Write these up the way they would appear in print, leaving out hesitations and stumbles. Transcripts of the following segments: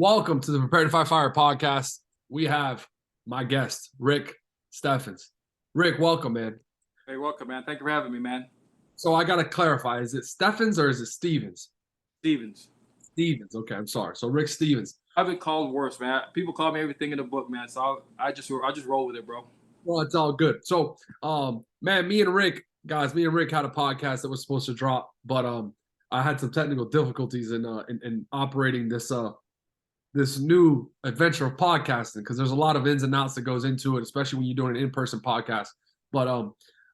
Welcome to the Prepare to Fight Fire podcast. We have my guest, Rick Steffens. Rick, welcome, man. Hey, welcome, man. Thank you for having me, man. So I got to clarify, is it Steffens or is it Stevens? Stevens. Stevens. Okay, I'm sorry. So Rick Stevens. I've been called worse, man. People call me everything in the book, man. So I just roll with it, bro. Well, it's all good. So, man, me and Rick had a podcast that was supposed to drop, but I had some technical difficulties in operating this new adventure of podcasting, because there's a lot of ins and outs that goes into it, especially when you're doing an in-person podcast. But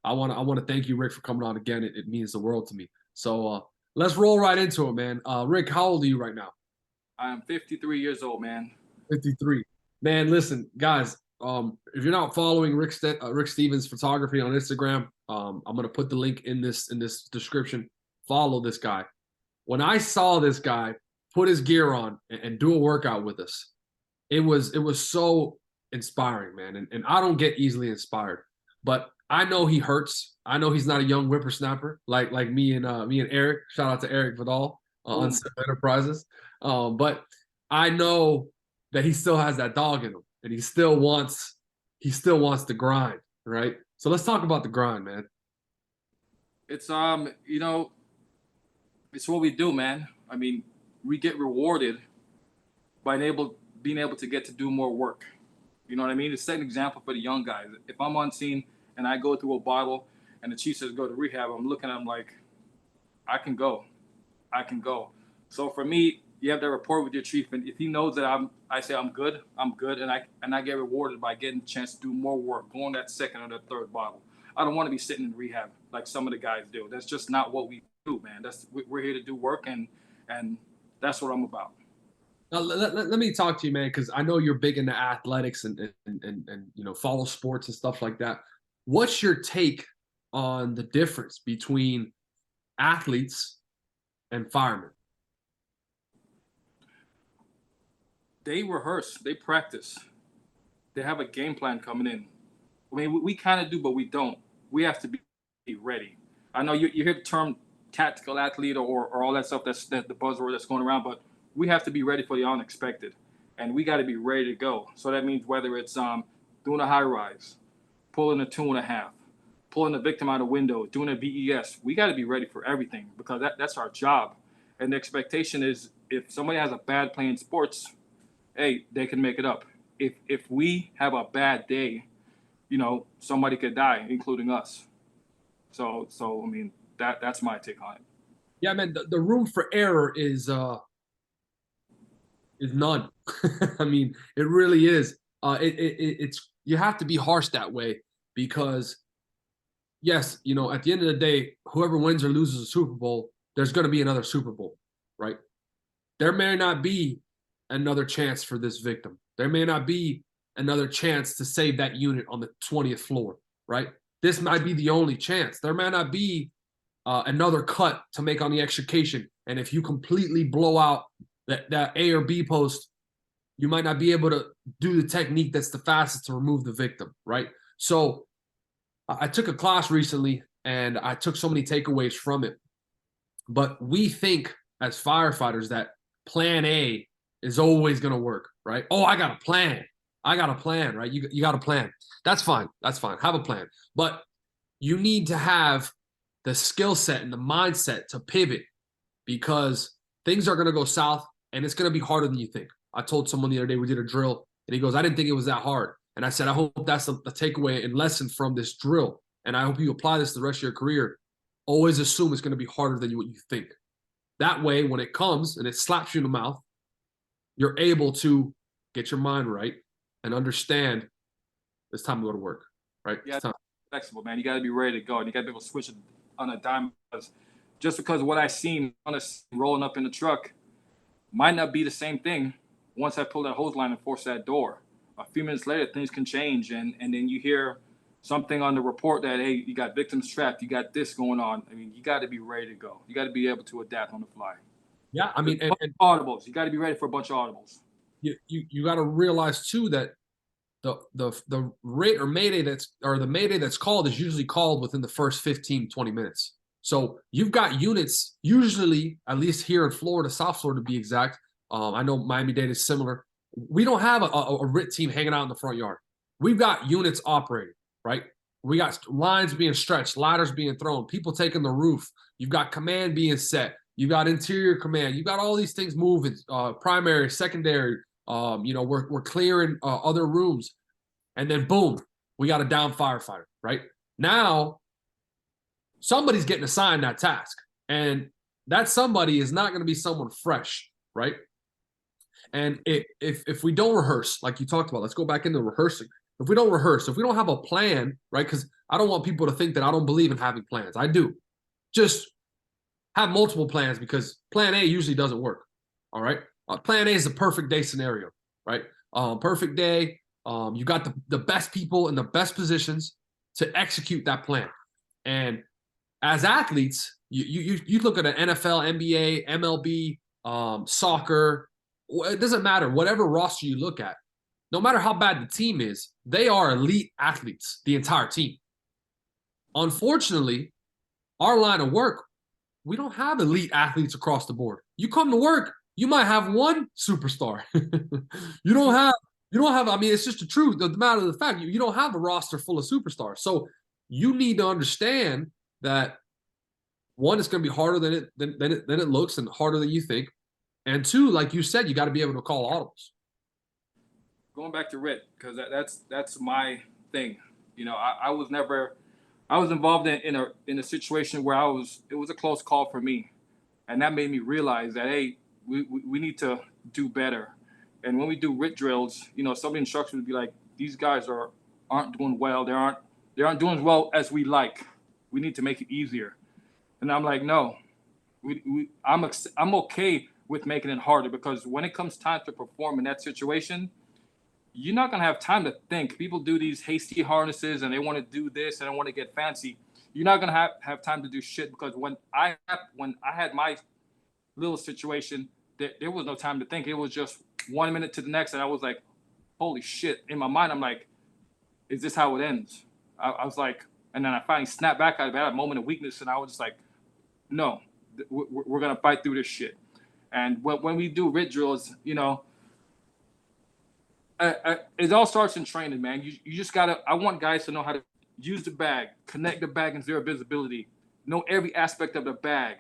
I want to thank you, Rick, for coming on again. It means the world to me. So let's roll right into it, man. Rick, how old are you right now? I am 53 years old, man. 53. Man, listen, guys, if you're not following Rick Stevens photography on Instagram, I'm gonna put the link in this description. Follow this guy. When I saw this guy put his gear on and do a workout with us, it was so inspiring, man. And I don't get easily inspired, but I know he hurts. I know he's not a young whippersnapper like me and Eric. Shout out to Eric Vidal on Enterprises. But I know that he still has that dog in him, and he still wants to grind, right? So let's talk about the grind, man. It's it's what we do, man. I mean, we get rewarded by being able to get to do more work. You know what I mean? To set an example for the young guys. If I'm on scene and I go through a bottle and the chief says go to rehab, I'm looking at him like, I can go. So for me, you have that rapport with your chief, and if he knows that I say I'm good, and I get rewarded by getting a chance to do more work, going that second or that third bottle. I don't want to be sitting in rehab like some of the guys do. That's just not what we do, man. We're here to do work, and that's what I'm about. Now, let me talk to you, man, because I know you're big into athletics and follow sports and stuff like that. What's your take on the difference between athletes and firemen? They rehearse, they practice, they have a game plan coming in. I mean, we kind of do, but we don't. We have to be ready. I know you hear the term tactical athlete or all that stuff, that's the buzzword that's going around, but we have to be ready for the unexpected, and we got to be ready to go. So that means whether it's doing a high rise, pulling a 2.5, pulling the victim out a window, doing a VES, we got to be ready for everything, because that's our job. And the expectation is, if somebody has a bad play in sports, hey, they can make it up. If we have a bad day, somebody could die, including us. So I mean, that's my take on it. Yeah, man, the room for error is none. I mean, it really is. It's you have to be harsh that way, because yes, at the end of the day, whoever wins or loses a Super Bowl, there's going to be another Super Bowl, right? There may not be another chance for this victim. There may not be another chance to save that unit on the 20th floor, right? This might be the only chance. There may not be another cut to make on the extrication. And if you completely blow out that A or B post, you might not be able to do the technique that's the fastest to remove the victim, right? So I took a class recently, and I took so many takeaways from it. But we think as firefighters that plan A is always going to work, right? Oh, I got a plan, right? You got a plan. That's fine. Have a plan. But you need to have the skill set and the mindset to pivot, because things are going to go south, and it's going to be harder than you think. I told someone the other day, we did a drill, and he goes, I didn't think it was that hard. And I said, I hope that's a takeaway and lesson from this drill. And I hope you apply this the rest of your career. Always assume it's going to be harder than what you think. That way, when it comes and it slaps you in the mouth, you're able to get your mind right and understand it's time to go to work, right? Yeah, flexible, man. You got to be ready to go, and you got to be able to switch it on a dime. Just because what I seen on us rolling up in the truck might not be the same thing once I pull that hose line and force that door. A few minutes later, things can change, and then you hear something on the report that, hey, you got victims trapped, you got this going on. I mean, you got to be ready to go. You got to be able to adapt on the fly. Yeah, I mean, and audibles. You got to be ready for a bunch of audibles. You got to realize too that the rate or mayday the mayday that's called is usually called within the first 15, 20 minutes. So you've got units, usually, at least here in Florida, South Florida to be exact, I know Miami-Dade is similar. We don't have a RIT team hanging out in the front yard. We've got units operating, right? We got lines being stretched, ladders being thrown, people taking the roof. You've got command being set. You've got interior command. You've got all these things moving, primary, secondary. We're clearing other rooms. And then boom, we got a down firefighter, right? Now, somebody's getting assigned that task. And that somebody is not going to be someone fresh, right? And if we don't rehearse, like you talked about, let's go back into rehearsing. If we don't rehearse, if we don't have a plan, right? Because I don't want people to think that I don't believe in having plans. I do. Just have multiple plans, because plan A usually doesn't work. All right. Plan A is the perfect day scenario, right? Perfect day. You got the best people in the best positions to execute that plan. And as athletes, you look at an NFL, NBA, MLB, soccer. It doesn't matter. Whatever roster you look at, no matter how bad the team is, they are elite athletes, the entire team. Unfortunately, our line of work, we don't have elite athletes across the board. You come to work, you might have one superstar. you don't have, I mean, it's just the truth. The matter of the fact, you don't have a roster full of superstars. So you need to understand that, one, it's going to be harder than it looks and harder than you think. And two, like you said, you got to be able to call audibles. Going back to RIT, because that's my thing. I was involved in a situation where it was a close call for me, and that made me realize that, hey, we need to do better. And when we do RIT drills, some of the instructors would be like, these guys aren't doing well. They aren't doing as well as we like. We need to make it easier. And I'm like, no, I'm okay with making it harder, because when it comes time to perform in that situation, you're not going to have time to think. People do these hasty harnesses and they want to do this and they want to get fancy. You're not going to have time to do shit, because when I had my little situation, there was no time to think. It was just 1 minute to the next. And I was like, holy shit. In my mind, I'm like, is this how it ends? I was like, and then I finally snapped back out of it. I had a moment of weakness, and I was just like, no, we're going to fight through this shit. And when we do RIT drills, it all starts in training, man. You just gotta. I want guys to know how to use the bag, connect the bag in zero visibility, know every aspect of the bag.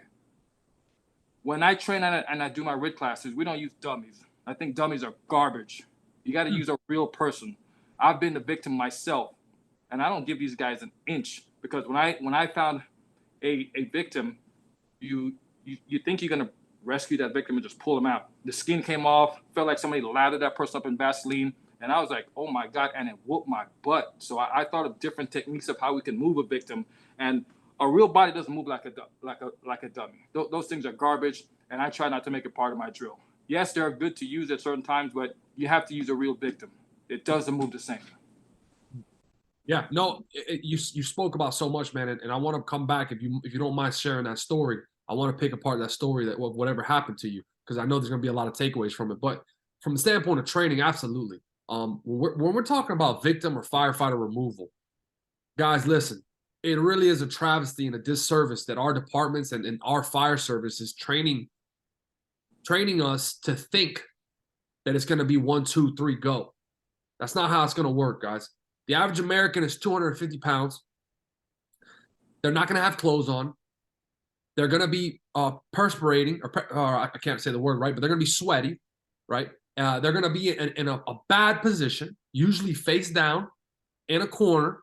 When I train and I do my RIT classes, we don't use dummies. I think dummies are garbage. You got to use a real person. I've been the victim myself, and I don't give these guys an inch, because when I found a victim, you think you're gonna rescue that victim and just pull them out. The skin came off, felt like somebody lathered that person up in Vaseline, and I was like, oh my God, and it whooped my butt. So I thought of different techniques of how we can move a victim, and a real body doesn't move like a dummy. Those things are garbage, and I try not to make it part of my drill. Yes, they're good to use at certain times, but you have to use a real victim. It doesn't move the same. Yeah, no, you spoke about so much, man, and I want to come back, if you don't mind sharing that story. I want to pick apart that story, that whatever happened to you, because I know there's going to be a lot of takeaways from it. But from the standpoint of training, absolutely. When we're talking about victim or firefighter removal, guys, listen, it really is a travesty and a disservice that our departments and our fire service is training us to think that it's going to be 1, 2, 3, go. That's not how it's going to work, guys. The average American is 250 pounds. They're not going to have clothes on. They're going to be perspirating, or I can't say the word right, but they're going to be sweaty, right? They're going to be in a bad position, usually face down in a corner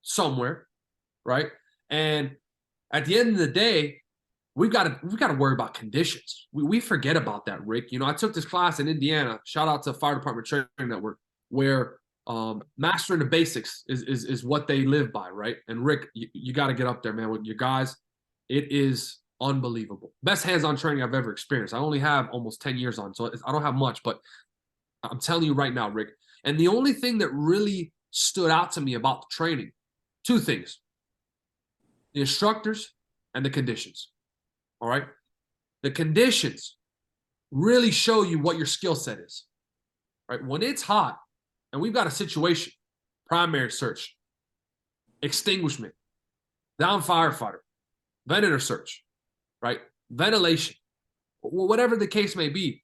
somewhere, right? And at the end of the day, we've got to worry about conditions. We forget about that, Rick. I took this class in Indiana. Shout out to Fire Department Training Network, where mastering the basics is what they live by, right? And Rick, you got to get up there, man, with your guys. It is unbelievable. Best hands-on training I've ever experienced. I only have almost 10 years on, so I don't have much, but I'm telling you right now, Rick. And the only thing that really stood out to me about the training, two things: the instructors and the conditions. All right? The conditions really show you what your skill set is. Right? When it's hot and we've got a situation, primary search, extinguishment, down firefighter, ventilator search, right? Ventilation, whatever the case may be,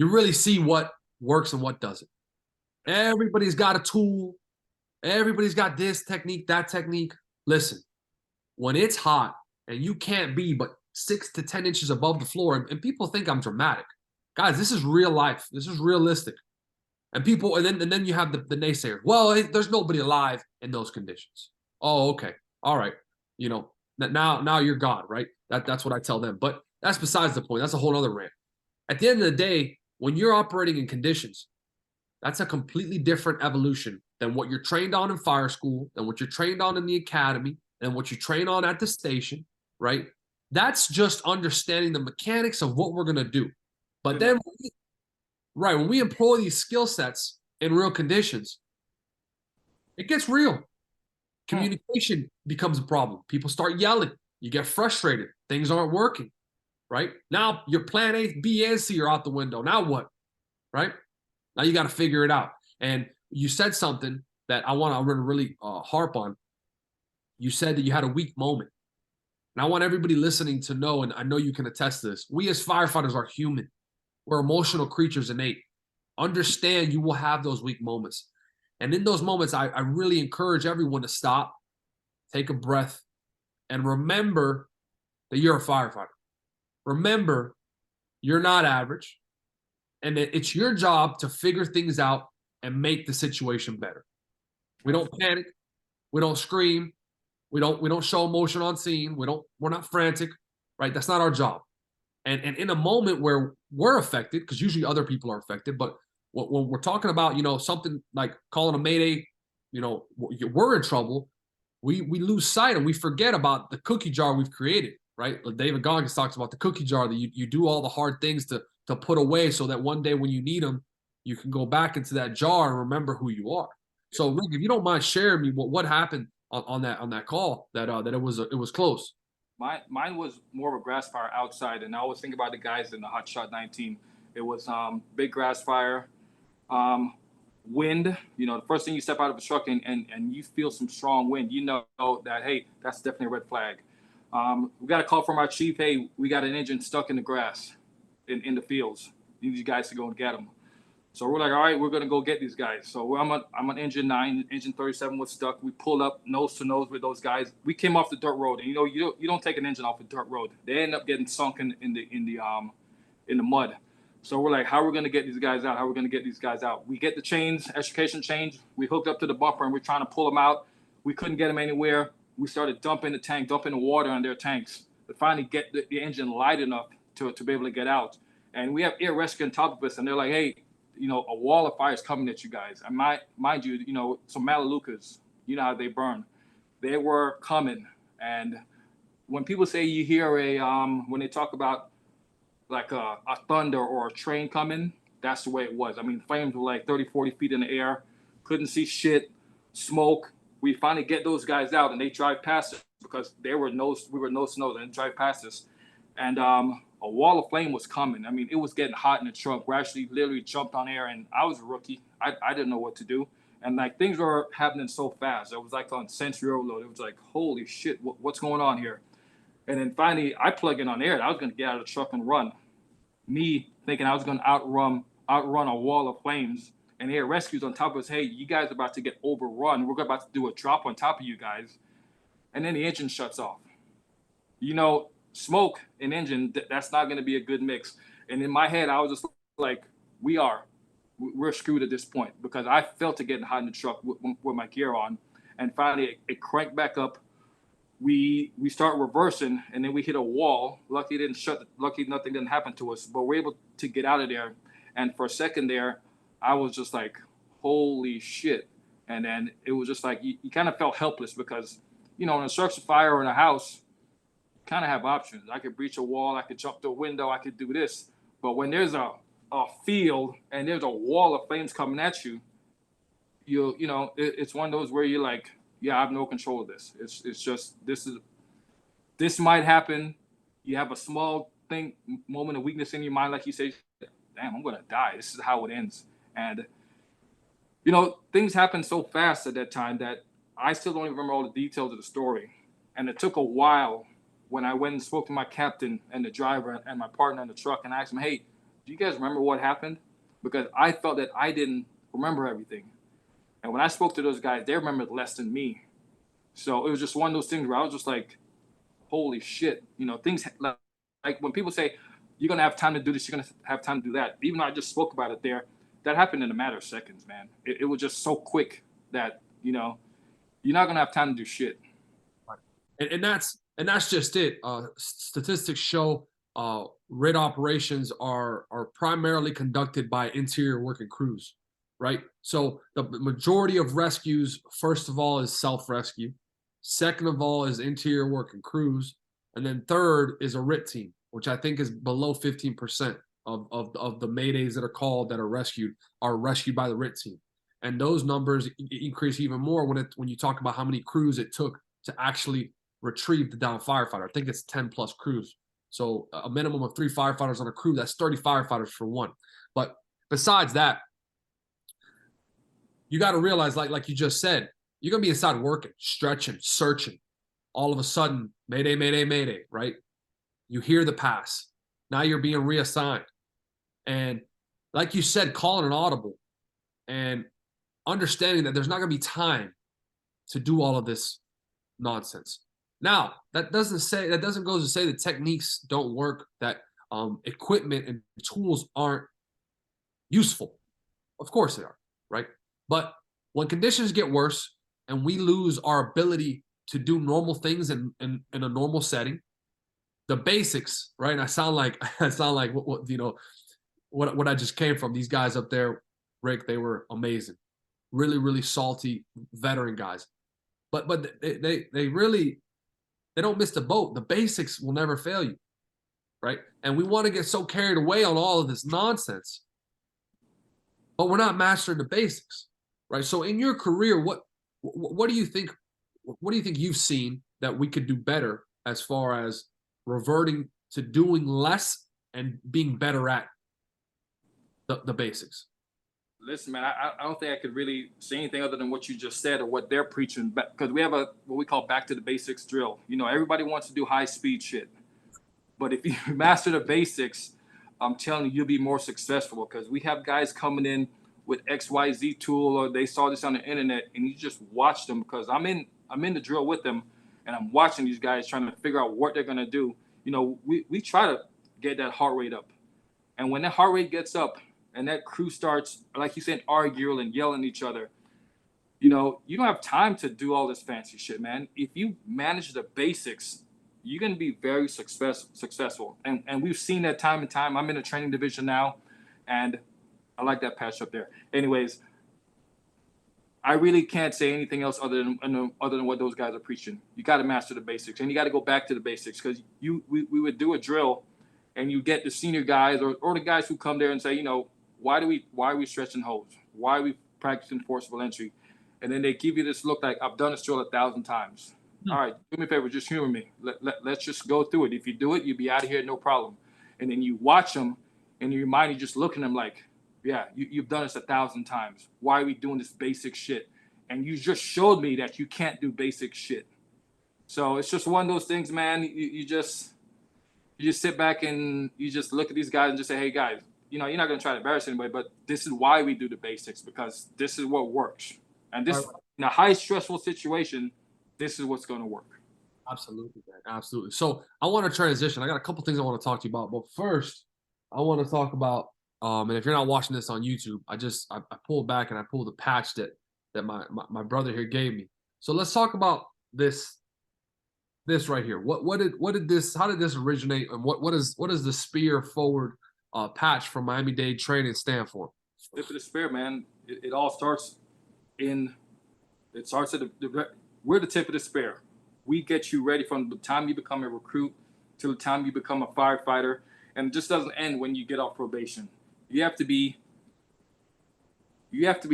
you really see what works and what doesn't. Everybody's got a tool. Everybody's got this technique, that technique. Listen, when it's hot and you can't be but 6 to 10 inches above the floor, and people think I'm dramatic. Guys, this is real life. This is realistic. And people, and then you have the naysayers. Well, there's nobody alive in those conditions. Oh, okay. All right. You know, now you're God, right? That's what I tell them. But that's besides the point. That's a whole other rant. At the end of the day, when you're operating in conditions, that's a completely different evolution than what you're trained on in fire school, than what you're trained on in the academy, and what you train on at the station, right? That's just understanding the mechanics of what we're going to do. But then, right, when we employ these skill sets in real conditions, it gets real. Communication becomes a problem. People start yelling. You get frustrated. Things aren't working, right? Now your plan A, B, and C are out the window. Now what, right? Now you got to figure it out. And you said something that I want to really harp on. You said that you had a weak moment. And I want everybody listening to know, and I know you can attest to this, we as firefighters are human. We're emotional creatures innate. Understand you will have those weak moments. And in those moments, I really encourage everyone to stop, take a breath, and remember that you're a firefighter. Remember, you're not average. And that it's your job to figure things out and make the situation better. We don't panic. We don't scream. We don't show emotion on scene. We're not frantic, right? That's not our job. And in a moment where we're affected, because usually other people are affected, but when we're talking about, something like calling a mayday, we're in trouble. We lose sight and we forget about the cookie jar we've created, right? Like David Goggins talks about the cookie jar, that you do all the hard things to put away so that one day when you need them, you can go back into that jar and remember who you are. So Rick, if you don't mind sharing me what happened on that call, that it was close. Mine was more of a grass fire outside, and I always think about the guys in the Hot Shot 19. It was big grass fire, wind. The first thing you step out of a truck and you feel some strong wind, you know that, hey, that's definitely a red flag. We got a call from our chief. Hey, we got an engine stuck in the grass in the fields. Need you guys to go and get them. So we're like, all right, we're gonna go get these guys. So I'm on engine 9, engine 37 was stuck. We pulled up nose to nose with those guys. We came off the dirt road, and you don't take an engine off a dirt road. They end up getting sunk in the mud. So we're like, how are we gonna get these guys out? How are we gonna get these guys out? We get the chains, extrication chains. We hooked up to the bumper, and we're trying to pull them out. We couldn't get them anywhere. We started dumping the water on their tanks to finally get the engine light enough to be able to get out. And we have air rescue on top of us, and they're like, hey, a wall of fire is coming at you guys. And mind you, some Malalukas, you know how they burn. They were coming. And when people say you hear when they talk about like a thunder or a train coming, that's the way it was. I mean, flames were like 30, 40 feet in the air. Couldn't see shit, smoke. We finally get those guys out, and they drive past us because we were nose to nose, and they drive past us. And a wall of flame was coming. I mean, it was getting hot in the trunk. We actually literally jumped on air, and I was a rookie. I didn't know what to do. And like things were happening so fast. It was like on sensory overload. It was like, holy shit, what's going on here? And then finally, I plug in on air. I was going to get out of the truck and run. Me thinking I was going to outrun a wall of flames. And air rescues on top of us. Hey, you guys are about to get overrun. We're about to do a drop on top of you guys. And then the engine shuts off. Smoke and engine, that's not going to be a good mix. And in my head, I was just like, we're screwed at this point, because I felt it getting hot in the truck with my gear on. And finally, it cranked back up. We start reversing, and then we hit a wall. Lucky nothing didn't happen to us, but we're able to get out of there. And for a second there, I was just like, holy shit. And then it was just like, you kind of felt helpless, because, in a structure fire or in a house, kind of have options. I could breach a wall, I could jump through a window, I could do this. But when there's a field and there's a wall of flames coming at you, it's one of those where you're like, yeah, I have no control of this. It's just this might happen. You have a small moment of weakness in your mind, like you say, damn, I'm gonna die. This is how it ends. And things happen so fast at that time that I still don't even remember all the details of the story. And it took a while when I went and spoke to my captain and the driver and my partner in the truck, and I asked him, hey, Do you guys remember what happened? Because I felt that I didn't remember everything. And when I spoke to those guys, they remembered less than me. So it was just one of those things where I was just like, holy shit. You know, things like when people say, you're going to have time to do this, you're going to have time to do that. Even though I just spoke about it there, that happened in a matter of seconds, man. It was just so quick that, you know, you're not going to have time to do shit. And that's just it. Statistics show raid operations are primarily conducted by interior working crews, right? So the majority of rescues, first of all, is self-rescue. Second of all is interior working crews, and then third is a RIT team, which I think is below 15% of the maydays that are called that are rescued by the RIT team. And those numbers increase even more when you talk about how many crews it took to actually retrieve the downed firefighter. I think it's 10 plus crews. So a minimum of 3 firefighters on a crew, that's 30 firefighters for one. But besides that, you got to realize, like you just said, you're going to be inside working, stretching, searching. All of a sudden, mayday, mayday, mayday, right? You hear the pass. Now you're being reassigned. And like you said, calling an audible and understanding that there's not going to be time to do all of this nonsense. Now, that doesn't go to say that techniques don't work, that equipment and tools aren't useful. Of course they are, right? But when conditions get worse and we lose our ability to do normal things in a normal setting, the basics, right? And I sound like what I just came from. These guys up there, Rick, they were amazing, really, really salty veteran guys. But they really, they don't miss the boat. The basics will never fail you, right? And we want to get so carried away on all of this nonsense, but we're not mastering the basics, right? So in your career, what do you think? What do you think you've seen that we could do better as far as reverting to doing less and being better at the basics? Listen, man, I don't think I could really say anything other than what you just said or what they're preaching, because we have what we call back to the basics drill. You know, everybody wants to do high speed shit, but if you master the basics, I'm telling you, you'll be more successful, because we have guys coming in with XYZ tool, or they saw this on the internet, and you just watch them, because I'm in the drill with them, and I'm watching these guys trying to figure out what they're gonna do. You know, we try to get that heart rate up, and when that heart rate gets up and that crew starts, like you said, arguing and yelling at each other, you know, you don't have time to do all this fancy shit, man. If you manage the basics, you're going to be very successful. And we've seen that time and time. I'm in the training division now, and I like that patch up there. Anyways, I really can't say anything else other than what those guys are preaching. You got to master the basics, and you got to go back to the basics, because we would do a drill, and you get the senior guys or the guys who come there and say, you know, why are we stretching hose? Why are we practicing forcible entry? And then they give you this look like, I've done this drill 1,000 times. All right, do me a favor, just humor me. Let's just go through it. If you do it, you'll be out of here, no problem. And then you watch them, and in your mind, you just look at them like, yeah, you've done this 1,000 times. Why are we doing this basic shit? And you just showed me that you can't do basic shit. So it's just one of those things, man. You just sit back and you just look at these guys and just say, hey, guys, you know, you're not going to try to embarrass anybody, but this is why we do the basics, because this is what works. And this, in a high stressful situation, this is what's going to work. Absolutely, man. Absolutely. So I want to transition. I got a couple things I want to talk to you about, but first, I want to talk about. And if you're not watching this on YouTube, I pulled back and I pulled the patch that my brother here gave me. So let's talk about this right here. What did this? How did this originate? And what is the spear forward patch from Miami-Dade training stand for? Tip of the spear, man. It all starts in. It starts at we're the tip of the spear. We get you ready from the time you become a recruit to the time you become a firefighter, and it just doesn't end when you get off probation. You have to be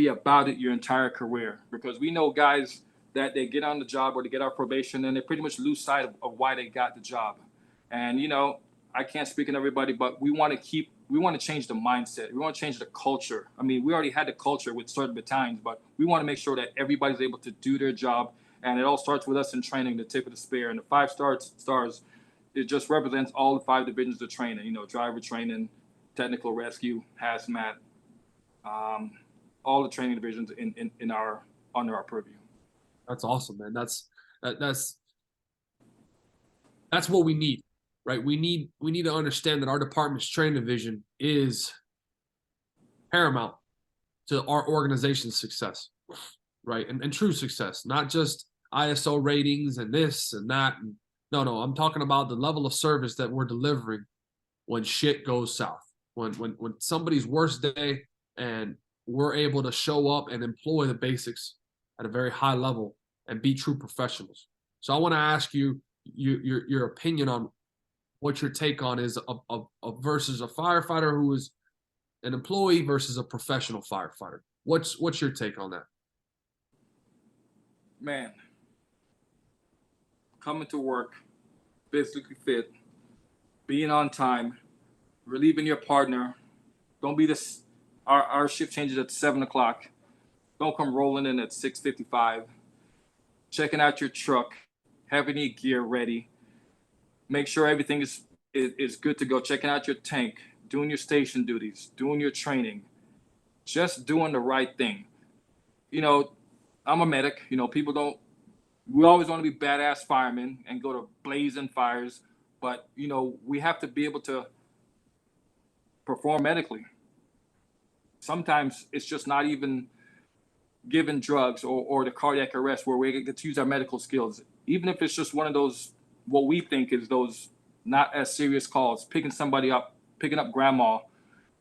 about it your entire career, because we know guys that they get on the job or they get off probation and they pretty much lose sight of why they got the job. And you know, I can't speak on everybody, but we want to change the mindset. We want to change the culture. I mean, we already had the culture with certain battalions, but we want to make sure that everybody's able to do their job. And it all starts with us in training, the tip of the spear. And the 5 stars, it just represents all the 5 divisions of training, you know, driver training, technical rescue, hazmat, all the training divisions in our under our purview. That's awesome, man. That's what we need, right? We need to understand that our department's training division is paramount to our organization's success, right? And true success, not just ISO ratings and this and that. And no, I'm talking about the level of service that we're delivering when shit goes south, when somebody's worst day, and we're able to show up and employ the basics at a very high level and be true professionals. So I want to ask you your opinion on what your take on is a versus a firefighter who is an employee versus a professional firefighter. What's your take on that? Man, coming to work, physically fit, being on time, relieving your partner. Don't be this. Our shift changes at 7 o'clock. Don't come rolling in at 6:55. Checking out your truck, having your gear ready. Make sure everything is good to go. Checking out your tank, doing your station duties, doing your training, just doing the right thing. You know, I'm a medic. You know, people don't. We always want to be badass firemen and go to blazing fires, but you know, we have to be able to perform medically. Sometimes it's just not even given drugs or the cardiac arrest where we get to use our medical skills. Even if it's just one of those, what we think is those not as serious calls, picking somebody up, picking up grandma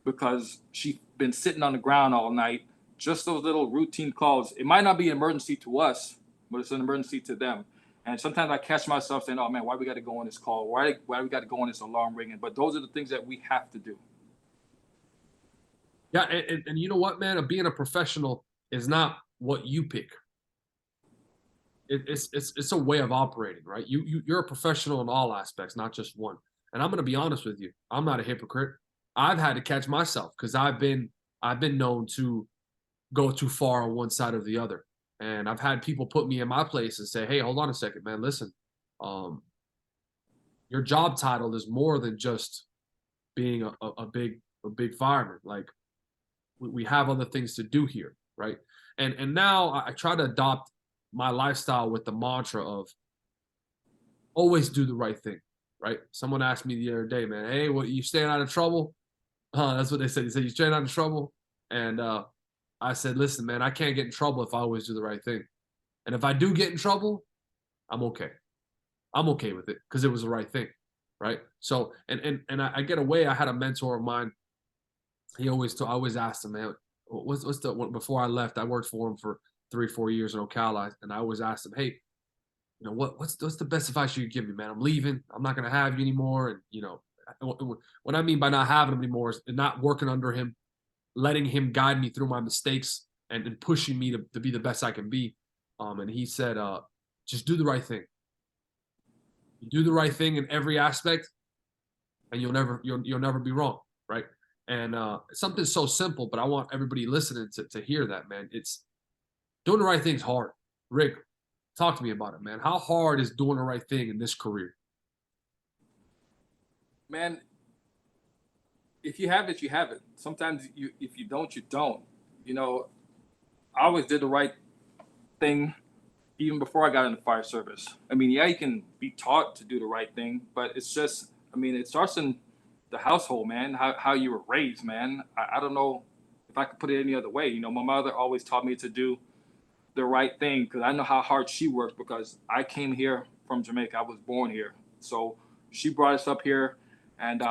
because she's been sitting on the ground all night. Just those little routine calls. It might not be an emergency to us, but it's an emergency to them. And sometimes I catch myself saying, oh man, why we got to go on this call? Why we got to go on this alarm ringing? But those are the things that we have to do. Yeah, and you know what, man? Being a professional is not what you pick. It's a way of operating, right? You're a professional in all aspects, not just one. And I'm going to be honest with you. I'm not a hypocrite. I've had to catch myself because I've been known to go too far on one side or the other. And I've had people put me in my place and say, hey, hold on a second, man. Listen, your job title is more than just being a big fireman. Like, we have other things to do here, right? And now I try to adopt my lifestyle with the mantra of always do the right thing, right? Someone asked me the other day, man, hey, what, you staying out of trouble? That's what they said. He said, you staying out of trouble? And I said, listen, man, I can't get in trouble if I always do the right thing. And if I do get in trouble, I'm okay. I'm okay with it because it was the right thing, right? So, and I get away. I had a mentor of mine. I always asked him, man, what's the, before I left, I worked for him for 3-4 years in Ocala, and I always asked him, hey, you know, what's the best advice you could give me, man? I'm leaving. I'm not going to have you anymore. And, you know, what I mean by not having him anymore is not working under him, letting him guide me through my mistakes and pushing me to be the best I can be. And he said, just do the right thing. You do the right thing in every aspect, and you'll never be wrong, right? And something so simple, but I want everybody listening to hear that, man. It's doing the right thing is hard. Rick, talk to me about it, man. How hard is doing the right thing in this career? Man, if you have it, you have it. Sometimes if you don't, you don't. You know, I always did the right thing even before I got in the fire service. I mean, yeah, you can be taught to do the right thing, but it's just, I mean, it starts in the household, man, how you were raised, man. I don't know if I could put it any other way. You know, my mother always taught me to do the right thing because I know how hard she worked because I came here from Jamaica. I was born here. So she brought us up here and,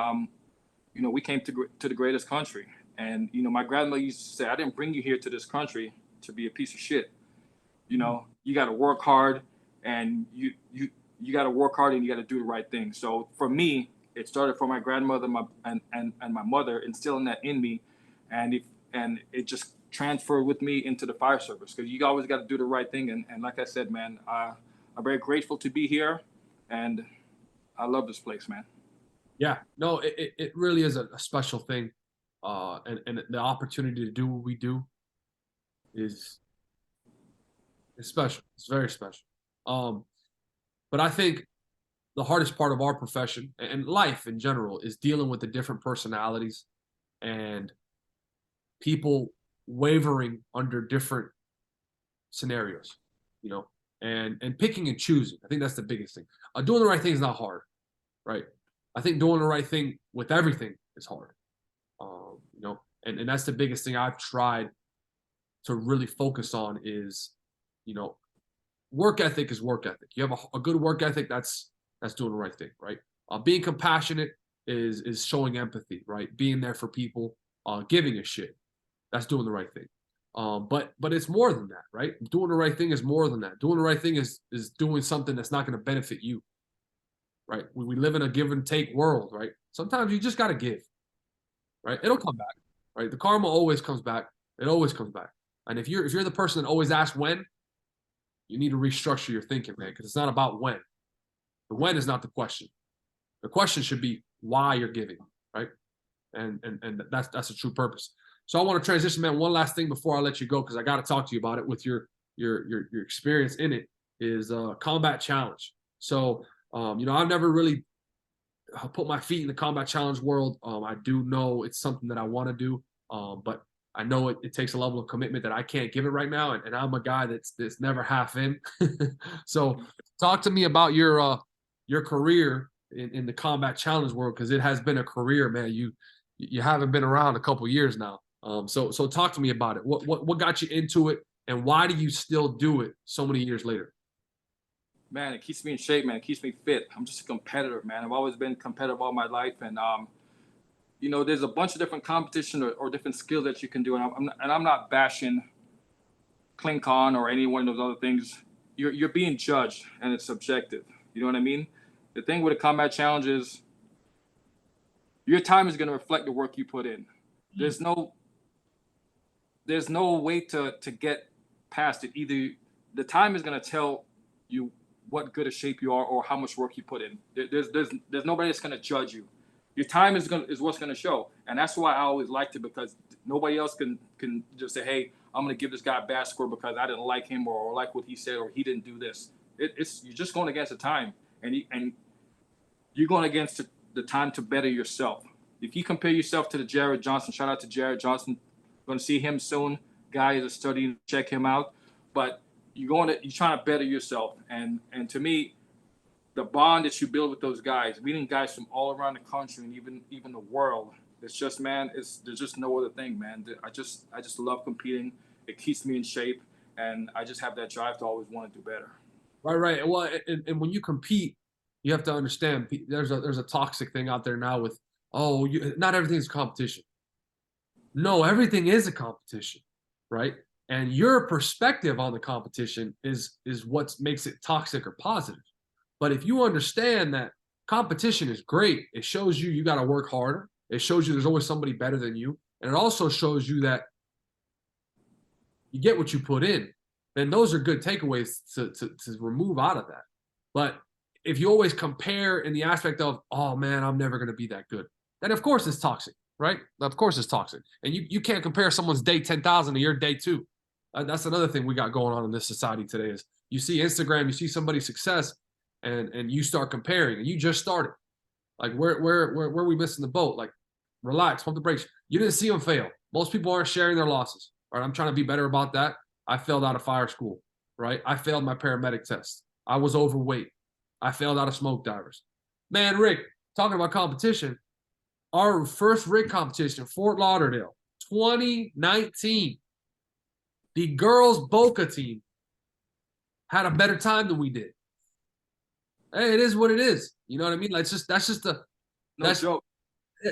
you know, we came to the greatest country. And, you know, my grandmother used to say, I didn't bring you here to this country to be a piece of shit. You know, you got to work hard and you got to work hard and you got to do the right thing. So for me, it started from my grandmother and my mother instilling that in me. And it just transferred with me into the fire service because you always got to do the right thing. And like I said, man, I'm very grateful to be here and I love this place, man. Yeah, no, it really is a special thing. And the opportunity to do what we do is special. It's very special. But I think the hardest part of our profession and life in general is dealing with the different personalities and people wavering under different scenarios, you know, and picking and choosing. I think that's the biggest thing. Doing the right thing is not hard, right? I think doing the right thing with everything is hard, you know, and that's the biggest thing I've tried to really focus on is, you know, work ethic is work ethic. You have a good work ethic, that's doing the right thing, right? Being compassionate is showing empathy, right? Being there for people, giving a shit, that's doing the right thing. But it's more than that, right? Doing the right thing is more than that. Doing the right thing is doing something that's not going to benefit you, right? We live in a give and take world, right? Sometimes you just got to give, right? It'll come back, right? The karma always comes back. It always comes back. And if you're the person that always asks when, you need to restructure your thinking, man, because it's not about when. The when is not the question. The question should be why you're giving, right? And that's a true purpose. So I want to transition, man. One last thing before I let you go, because I got to talk to you about it with your experience in it is combat challenge. So you know, I've never really put my feet in the combat challenge world. I do know it's something that I want to do, but I know it takes a level of commitment that I can't give it right now, and I'm a guy that's never half in. So talk to me about your career in the combat challenge world, because it has been a career, man. You haven't been around a couple years now. So talk to me about it. What got you into it, and why do you still do it so many years later? Man, it keeps me in shape, man. It keeps me fit. I'm just a competitor, man. I've always been competitive all my life, and you know, there's a bunch of different competition or different skills that you can do, and I'm not bashing Klingon or any one of those other things. You're being judged, and it's subjective. You know what I mean? The thing with a combat challenge is your time is going to reflect the work you put in. There's no way to get past it. Either the time is going to tell you what good a shape you are or how much work you put in. There's nobody that's going to judge you. Your time is what's going to show, and that's why I always liked it, because nobody else can just say, hey, I'm going to give this guy a bad score because I didn't like him or like what he said or he didn't do this. It's you're just going against the time, and you're going against the time to better yourself. If you compare yourself to the Jared Johnson, shout out to Jared Johnson, going to see him soon. Guy is a study, check him out. But you're trying to better yourself, and to me, the bond that you build with those guys, meeting guys from all around the country and even the world, it's just, man, there's just no other thing, man. I just love competing. It keeps me in shape, and I just have that drive to always want to do better. Right. Well, and when you compete, you have to understand there's a toxic thing out there now with, oh, not everything's competition. No, everything is a competition, right? And your perspective on the competition is what makes it toxic or positive. But if you understand that competition is great, it shows you got to work harder. It shows you there's always somebody better than you. And it also shows you that you get what you put in. Then those are good takeaways to remove out of that. But if you always compare in the aspect of, oh man, I'm never going to be that good, then of course it's toxic, right? Of course it's toxic. And you can't compare someone's day 10,000 to your day 2. That's another thing we got going on in this society today is you see Instagram, you see somebody's success, and you start comparing, and you just started. Like where are we missing the boat? Like relax, pump the brakes. You didn't see them fail. Most people aren't sharing their losses. All right, I'm trying to be better about that. I failed out of fire school, right? I failed my paramedic test. I was overweight. I failed out of smoke divers. Man, Rick, talking about competition, our first rig competition, Fort Lauderdale, 2019. The girls' Boca team had a better time than we did. Hey, it is what it is. You know what I mean? Like that's just the No joke.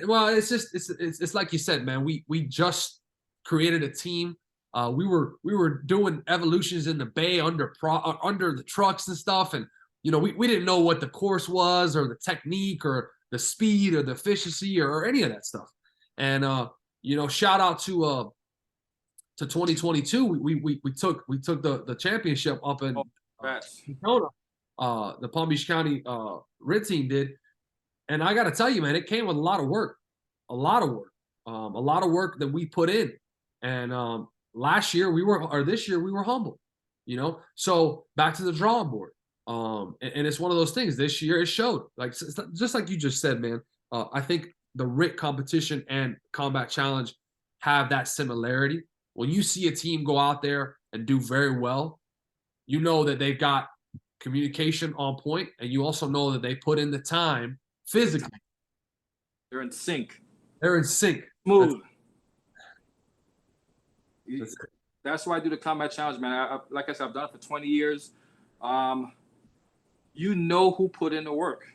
Well, it's like you said, man. We just created a team. We were doing evolutions in the bay under the trucks and stuff, and you know we didn't know what the course was or the technique or the speed or the efficiency or any of that stuff. And you know, shout out to 2022. We took the championship up in Daytona. The Palm Beach County RIT team did, and I got to tell you, man, it came with a lot of work, a lot of work that we put in. And this year we were humble, you know. So back to the drawing board, and it's one of those things. This year it showed, like just like you just said, man. I think the RIC competition and combat challenge have that similarity. When you see a team go out there and do very well, you know that they've got communication on point, and you also know that they put in the time physically. They're in sync. They're in sync. Smooth. That's why I do the combat challenge, man. Like I said, I've done it for 20 years. You know who put in the work.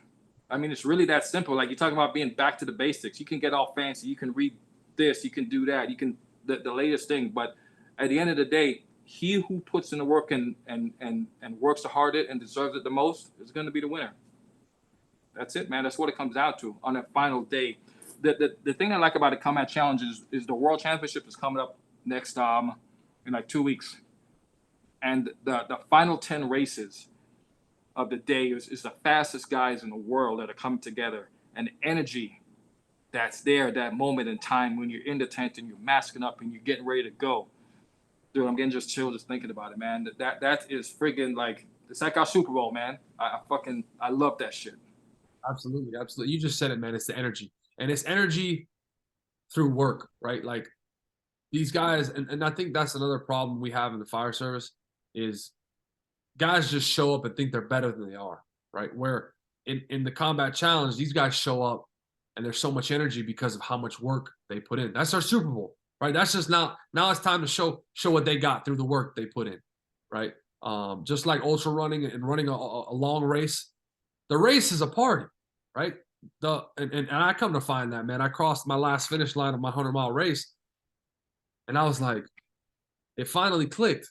I mean, it's really that simple. Like, you're talking about being back to the basics. You can get all fancy. You can read this. You can do that. You can the latest thing. But at the end of the day, he who puts in the work and works the hardest and deserves it the most is going to be the winner. That's it, man. That's what it comes down to on that final day. The thing I like about the combat challenge is the world championship is coming up next in like 2 weeks, and the final 10 races of the day is the fastest guys in the world that are coming together, and the energy that's there at that moment in time when you're in the tent and you're masking up and you're getting ready to go. Dude, I'm getting just chill just thinking about it, man. That is friggin' like, it's like our Super Bowl, man. I love that shit. Absolutely, absolutely. You just said it, man. It's the energy, and it's energy through work, right? Like, these guys, and I think that's another problem we have in the fire service is guys just show up and think they're better than they are, right? Where in the combat challenge, these guys show up and there's so much energy because of how much work they put in. That's our Super Bowl, right? That's just now it's time to show what they got through the work they put in, right? Just like ultra running and running a long race, the race is a party, right? And I come to find that, man, I crossed my last finish line of my 100-mile race, and I was like, it finally clicked.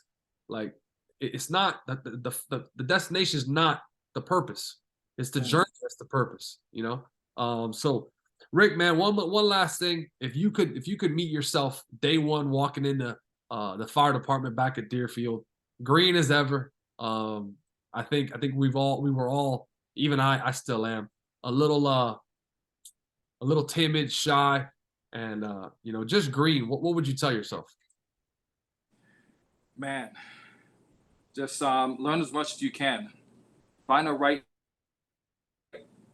Like, it's not the destination is not the purpose. It's the journey that's the purpose, you know? So Rick, man, one last thing. If you could meet yourself day one walking into the fire department back at Deerfield, green as ever. I think we were all, even I still am, a little timid, shy, and you know, just green. What would you tell yourself? Man, just learn as much as you can. Find a right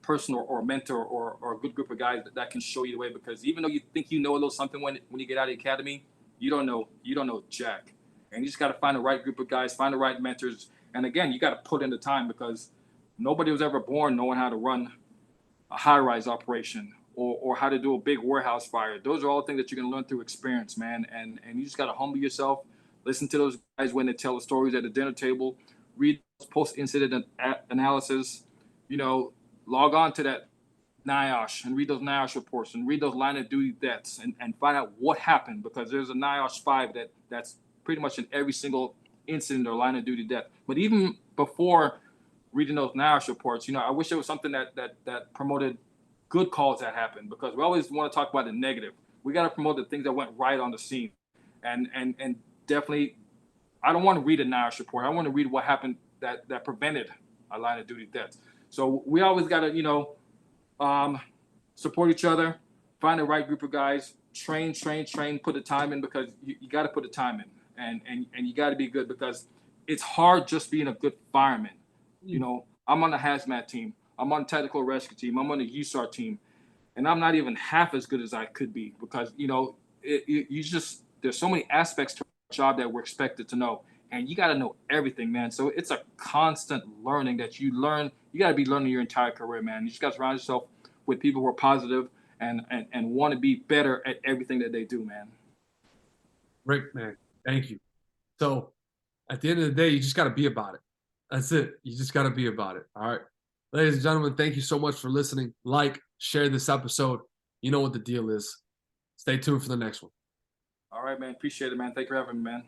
person or mentor or a good group of guys that can show you the way, because even though you think you know a little something when you get out of the academy, you don't know jack. And you just got to find the right group of guys, find the right mentors. And again, you got to put in the time, because nobody was ever born knowing how to run a high-rise operation or how to do a big warehouse fire. Those are all things that you're going to learn through experience, man. And you just got to humble yourself. Listen to those guys when they tell the stories at the dinner table. Read post-incident analysis. You know, log on to that NIOSH and read those NIOSH reports and read those line of duty deaths and find out what happened, because there's a NIOSH 5 that's pretty much in every single incident or line of duty death. But even before reading those NIOSH reports, you know, I wish there was something that promoted good calls that happened, because we always want to talk about the negative. We got to promote the things that went right on the scene. And definitely, I don't want to read a NIOSH report. I want to read what happened that prevented a line of duty death. So we always got to, you know, support each other, find the right group of guys, train, put the time in, because you got to put the time in, and you got to be good, because it's hard just being a good fireman. You know, I'm on the hazmat team, I'm on the technical rescue team, I'm on the USAR team, and I'm not even half as good as I could be, because, you know, you just, there's so many aspects to our job that we're expected to know, and you got to know everything, man. So it's a constant learning that you learn. You got to be learning your entire career, man. You just got to surround yourself with people who are positive and want to be better at everything that they do, man. Rick, man, thank you. So at the end of the day, you just got to be about it. That's it. You just got to be about it. All right. Ladies and gentlemen, thank you so much for listening. Like, share this episode. You know what the deal is. Stay tuned for the next one. All right, man. Appreciate it, man. Thank you for having me, man.